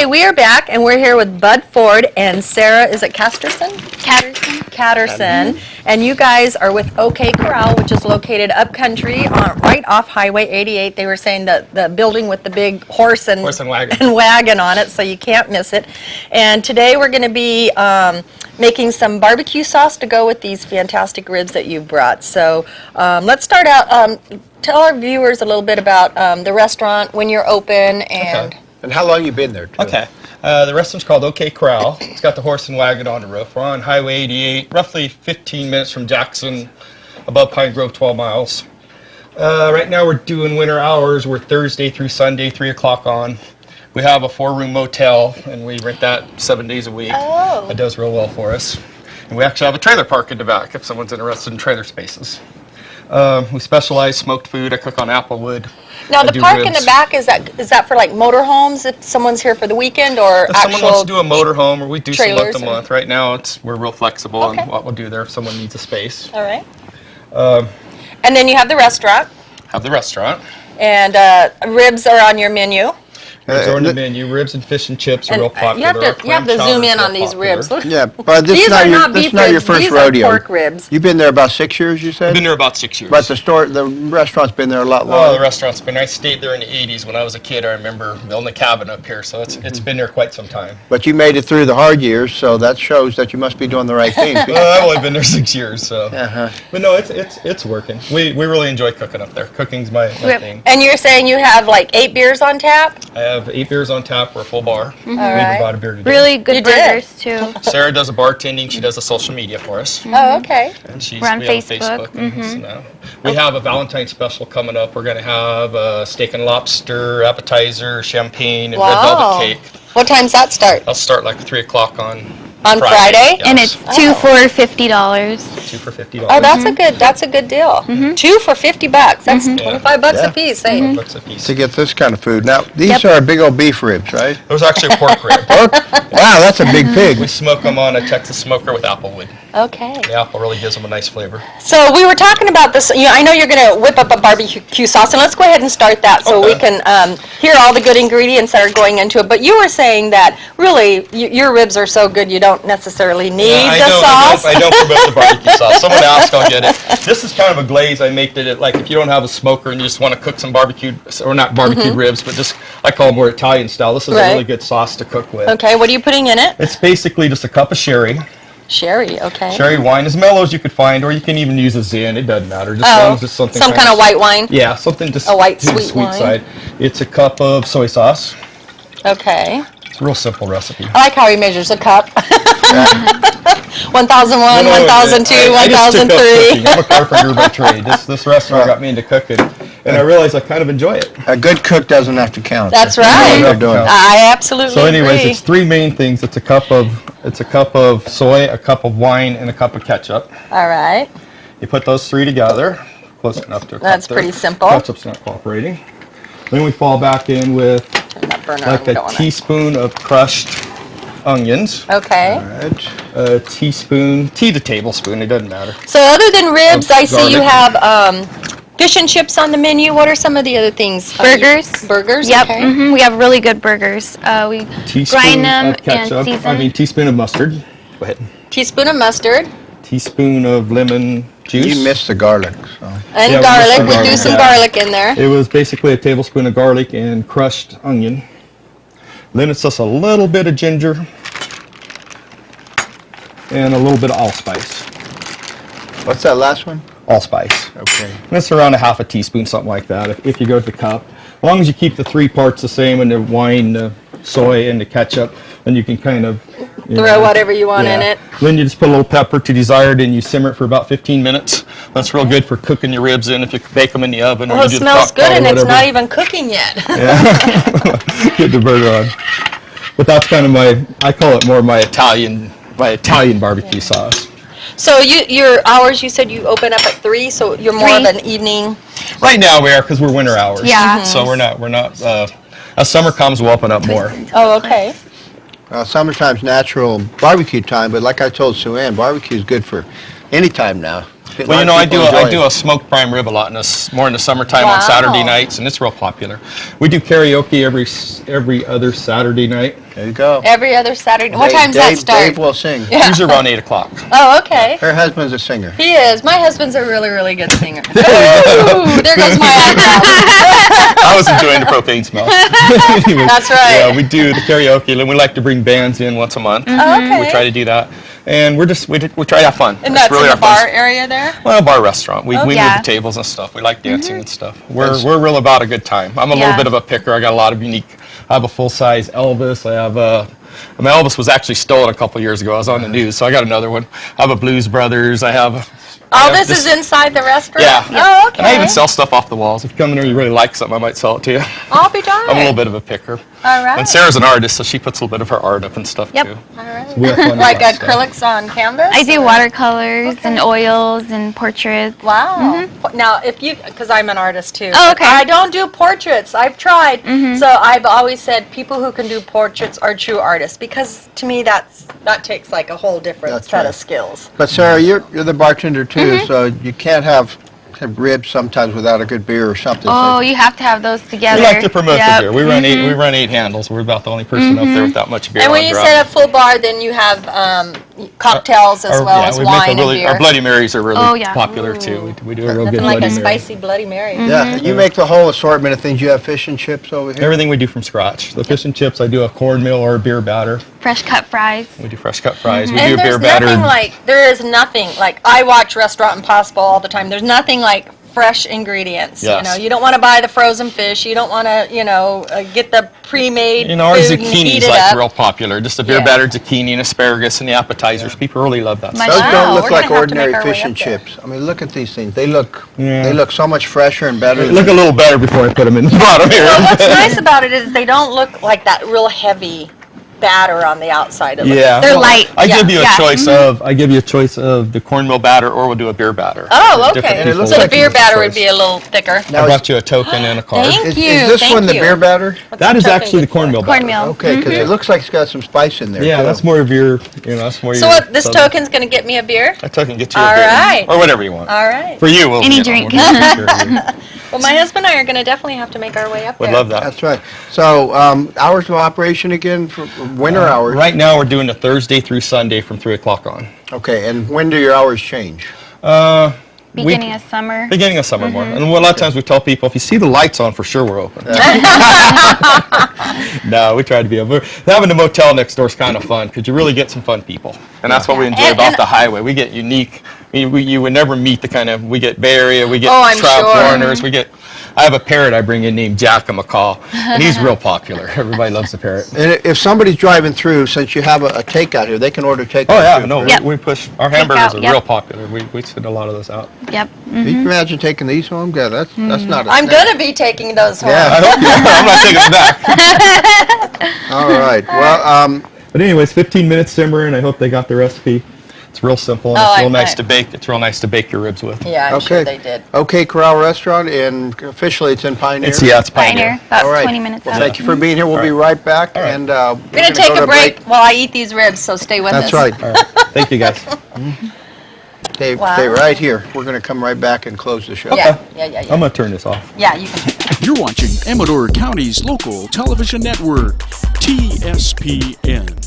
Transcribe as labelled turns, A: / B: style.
A: Okay, we are back, and we're here with Bud Ford and Sarah, is it Caterson? Caterson. And you guys are with OK Corral, which is located upcountry, right off Highway 88. They were saying the building with the big horse and wagon on it, so you can't miss it. And today we're going to be making some barbecue sauce to go with these fantastic ribs that you brought. So let's start out. Tell our viewers a little bit about the restaurant, when you're open, and...
B: Okay. And how long you been there, too?
C: Okay. The restaurant's called OK Corral. It's got the horse and wagon on the roof. We're on Highway 88, roughly 15 minutes from Jackson, above Pine Grove, 12 miles. Right now we're doing winter hours. We're Thursday through Sunday, 3 o'clock on. We have a 4-room motel, and we rent that 7 days a week.
A: Oh.
C: That does real well for us. And we actually have a trailer park in the back if someone's interested in trailer spaces. We specialize smoked food. I cook on applewood.
A: Now, the park in the back, is that for like motorhomes if someone's here for the weekend, or
C: if
A: actual
C: someone wants to do a motorhome, or we do some month to
A: trailers,
C: month. Right now, we're real flexible
A: Okay.
C: on what we'll do there if someone needs a space.
A: All right. And then you have the restaurant,
C: Have the restaurant.
A: and ribs are on your menu.
C: Ribs are on the menu. Ribs and fish and chips are real popular.
A: You have to zoom in on these ribs. Look.
B: Yeah, but this
A: These
B: is not
A: are
B: your,
A: not
B: this
A: beef
B: is not your
A: ribs.
B: first
A: These
B: rodeo.
A: are pork ribs.
B: You've been there about 6 years, you said?
C: I've been there about 6 years.
B: But the restaurant's been there a lot
C: Oh,
B: longer.
C: the restaurant's been. I stayed there in the 80s when I was a kid. I remember building a cabin up here, so it's been there quite some time.
B: But you made it through the hard years, so that shows that you must be doing the right thing.
C: Well, I've only been there 6 years, so.
B: Uh-huh.
C: But no, it's working. We really enjoy cooking up there. Cooking's my thing.
A: And you're saying you have like 8 beers on tap?
C: I have 8 beers on tap. We're a full bar.
A: All
C: We
A: right.
C: bought a beer today.
D: Really good
A: You did.
D: burgers too.
C: Sarah does the bartending. She does the social media for us.
A: Oh, okay.
C: And
D: We're on
C: we have
D: Facebook.
C: and so we have a Valentine's special coming up. We're going to have a steak and lobster, appetizer, champagne, and red
A: Wow.
C: velvet cake.
A: What time's that start?
C: I'll start like 3 o'clock on
A: Friday?
C: Yes.
D: And it's two for $50.
C: 2 for $50.
A: Oh, that's a good deal. 2 for $50. That's $25
B: Yeah.
A: a piece. Hey.
C: $5 a piece.
B: To get this kind of food. Now, these are big old beef ribs, right?
C: It was actually a pork rib.
B: Wow, that's a big pig.
C: We smoke them on a Texas smoker with applewood.
A: Okay.
C: The apple really gives them a nice flavor.
A: So we were talking about this. I know you're going to whip up a barbecue sauce, and let's go ahead and start that so we can hear all the good ingredients that are going into it. But you were saying that really your ribs are so good you don't necessarily need the sauce.
C: I don't promote the barbecue sauce. Someone asked, I'll get it. This is kind of a glaze I make that like if you don't have a smoker and you just want to cook some barbecued, or not barbecued ribs, but just, I call them more Italian style. This is a really good sauce to cook with.
A: Okay, what are you putting in it?
C: It's basically just a cup of sherry.
A: Sherry, okay.
C: Sherry wine, as mellow as you could find, or you can even use a Zin. It doesn't matter. Just as long as it's something
A: some kind of white wine?
C: Yeah, something just
A: A white
C: to the
A: sweet wine.
C: side. It's a cup of soy sauce.
A: Okay.
C: It's a real simple recipe.
A: I like how he measures a cup. 1001, 1002,
C: I just took up
A: 1003.
C: cooking. I'm a carpenter by trade. This restaurant got me into cooking, and I realized I kind of enjoy it.
B: A good cook doesn't have to count.
A: That's
B: They know what
A: right.
B: they're doing.
A: I absolutely
C: So anyways,
A: agree.
C: it's 3 main things. It's a cup of soy, a cup of wine, and a cup of ketchup.
A: All right.
C: You put those 3 together, close enough to a cup.
A: That's
C: there.
A: pretty simple.
C: Ketchup's not cooperating. Then we fall back in with
A: Turn that burner
C: like
A: on. We
C: a
A: don't wanna-
C: teaspoon of crushed onions,
A: Okay.
B: Right.
C: a teaspoon, to tablespoon, it doesn't matter.
A: So other than ribs, I see you
C: garlic.
A: have fish and chips on the menu. What are some of the other things?
D: Burgers.
A: Burgers?
D: Yep.
A: Okay.
D: We have really good burgers. We
C: Teaspoon
D: grind them
C: of ketchup,
D: and season.
C: teaspoon of mustard. Go ahead.
A: Teaspoon of mustard
C: Teaspoon of lemon juice.
B: You missed the garlic, so.
A: and
C: Yeah, we
A: garlic.
C: must
A: We
C: have
A: do
C: garlic,
A: some
C: yeah.
A: garlic in there.
C: It was basically a tablespoon of garlic and crushed onion. Then it's just a little bit of ginger and a little bit of allspice.
B: What's that last one?
C: Allspice.
B: Okay.
C: And it's around a half a teaspoon, something like that, if you go with the cup. As long as you keep the 3 parts the same, and the wine, the soy, and the ketchup, then you can kind of
A: Throw whatever you want in it.
C: Then you just put a little pepper to desired, and you simmer it for about 15 minutes. That's real good for cooking your ribs in if you bake them in the oven.
A: Well,
C: or
A: it
C: you do the
A: smells
C: crock pot
A: good,
C: or
A: and it's
C: whatever.
A: not even cooking yet.
C: Get the burger on. But that's kind of I call it more my Italian barbecue sauce.
A: So your hours, you said you open up at 3, so you're more of
D: 3.
A: an evening.
C: Right now we are, because we're winter hours.
D: Yeah.
C: So we're not. As summer comes, we'll open up more.
A: Oh, okay.
B: Summertime's natural barbecue time, but like I told Sue Ann, barbecue is good for any time now.
C: Well, you know, I do a smoked prime rib a lot more in the summertime on Saturday nights, and it's real popular. We do karaoke every other Saturday night.
B: There you go.
A: Every other Saturday. What time's that start?
B: Dave will sing.
C: Usually around 8 o'clock.
A: Oh, okay.
B: Her husband's a singer.
A: He is. My husband's a really, really good singer. Ooh, there goes my eyebrow.
C: I was enjoying the propane smell. Anyway,
A: That's right.
C: Yeah, we do the karaoke, and we like to bring bands in once a month.
A: Oh, okay.
C: We try to do that. And we try to have fun.
A: And that's
C: really
A: in the
C: our
A: bar
C: fun.
A: area there?
C: Well, a bar restaurant. We move
D: Yeah.
C: the tables and stuff. We like dancing and stuff. We're real about a good time. I'm a little
D: Yeah.
C: bit of a picker. I got a lot of unique. I have a full size Elvis. I have my Elvis was actually stolen a couple years ago. I was on the news, so I got another one. I have a Blues Brothers. I have.
A: Oh, this is inside the restaurant?
C: Yeah.
A: Oh, okay.
C: And I even sell stuff off the walls. If you come in there and you really like something, I might sell it to you.
A: I'll be darned.
C: I'm a little bit of a picker.
A: All right.
C: And Sarah's an artist, so she puts a little bit of her art up and stuff
D: Yep.
C: too.
A: All right.
C: We have fun with
A: Like
C: that stuff.
A: acrylics on canvas?
D: I do
A: or-
D: watercolors and oils and portraits.
A: Wow. Now, because I'm an artist too.
D: Oh,
A: but
D: okay.
A: I don't do portraits. I've tried. So I've always said people who can do portraits are true artists, because to me that takes like a whole different
B: That's
A: set
B: right.
A: of skills.
B: But Sarah, you're the bartender too, so you can't have ribs sometimes without a good beer or something.
D: Oh, you have to have those together.
C: We like to promote
D: Yep.
C: the beer. We run 8 handles. We're about the only person up there with that much beer.
A: And when
C: on
A: you
C: draft.
A: say a full bar, then you have cocktails as well as
C: we
A: wine
C: make
A: and beer.
C: our Bloody Marys are really
D: Oh, yeah.
C: popular too. We do a real
A: Nothing
C: good
A: like
C: Bloody
A: a
C: Mary.
A: spicy Bloody Mary.
B: Yeah, you make the whole assortment of things. You have fish and chips over here.
C: Everything we do from scratch. The fish and chips, I do a cornmeal or a beer batter.
D: Fresh cut fries.
C: We do fresh cut fries. We do
A: And
C: a beer
A: there's
C: batter.
A: there is nothing like, I watch Restaurant Impossible all the time. There's nothing like fresh ingredients.
C: Yes.
A: You know, you don't want to buy the frozen fish. You don't want to, get the pre-made
C: You know, our
A: food and
C: zucchini
A: heat
C: is
A: it
C: like
A: up.
C: real popular. Just a beer
A: Yeah.
C: battered zucchini and asparagus and the appetizers. People really love that
D: My-
C: stuff.
B: Those
A: Wow,
B: don't
A: we're
B: look
A: gonna
B: like
A: have to make
B: ordinary
A: our way
B: fish
A: up
B: and
A: there.
B: chips. I mean, look at these things. They look
C: Yeah.
B: so much fresher and better.
C: They look a little better before I put them in the bottom here.
A: Well, what's nice about it is they don't look like that real heavy batter on the outside of it.
C: Yeah.
D: They're
C: Well,
D: light.
C: I give you a
D: Yeah.
C: choice of the cornmeal batter, or we'll do a beer batter.
A: Oh,
C: Different
A: okay.
B: And it
C: people
B: looks
A: So the
B: like
A: beer
C: choose
A: batter would
C: choice.
A: be a little thicker.
C: I
B: Now,
C: brought you a token and a card.
A: Thank
B: is
A: you.
B: this
A: thank
B: one the
A: you.
B: beer batter?
C: That is
A: token
C: actually the
A: good for?
C: cornmeal batter.
D: Cornmeal.
B: Okay, because it looks like it's got some spice in there.
C: Yeah,
B: too.
C: that's more of your, that's more
A: So
C: your.
A: what, this
C: southern-
A: token's going to get me a beer?
C: That token gets you a
A: All
C: beer.
A: right.
C: Or whatever you want.
A: All right.
C: For you, we'll
D: Any
C: we'll
D: drink.
C: make sure you
A: Well, my husband and I are going to definitely have to make our way up
C: would
A: there.
C: love that.
B: That's right. So hours of operation again for winter hours.
C: Right now, we're doing the Thursday through Sunday from 3 o'clock on.
B: Okay, and when do your hours change?
D: Beginning of summer.
C: Beginning of summer more. And a lot of times we tell people, if you see the lights on, for sure we're open. No, we try to be able. Having a motel next door is kind of fun because you really get some fun people, and that's what we enjoy about the highway. We get unique. You would never meet the kind of. We get Bay Area. We get
A: Oh, I'm
C: travel
A: sure.
C: foreigners. I have a parrot I bring in named Jack a Macaw, and he's real popular. Everybody loves the parrot.
B: And if somebody's driving through, since you have a takeout here, they can order takeout.
C: Oh yeah,
B: too,
C: no,
B: correct?
D: Yep.
C: we push. Our hamburgers are
D: yep.
C: real popular. We send a lot of those out.
D: Yep.
B: Can you imagine taking these home? Yeah, that's not.
A: I'm going to be taking those home.
B: Yeah.
C: I hope you are. I'm not taking them back.
B: All right. Well,
C: But anyways, 15 minutes simmering. I hope they got the recipe. It's real simple and
A: Oh,
C: it's real
A: I
C: nice
A: bet.
C: to bake. It's real nice to bake your ribs with.
A: Yeah, I'm
B: okay.
A: sure they did.
B: OK Corral Restaurant, and officially it's in Pioneer.
C: It's Pioneer.
D: Pioneer. About
B: All right.
D: 20 minutes
B: Well,
D: out.
B: thank you for being here. We'll be right back, and
A: We're going to take a break while I eat these ribs, so stay with us.
B: That's right.
C: All right. Thank you guys.
B: Stay
A: Wow.
B: right here. We're going to come right back and close the show.
A: Yeah.
C: I'm going to turn this off.
A: Yeah, you can.
E: You're watching Amador County's local television network, TSPN.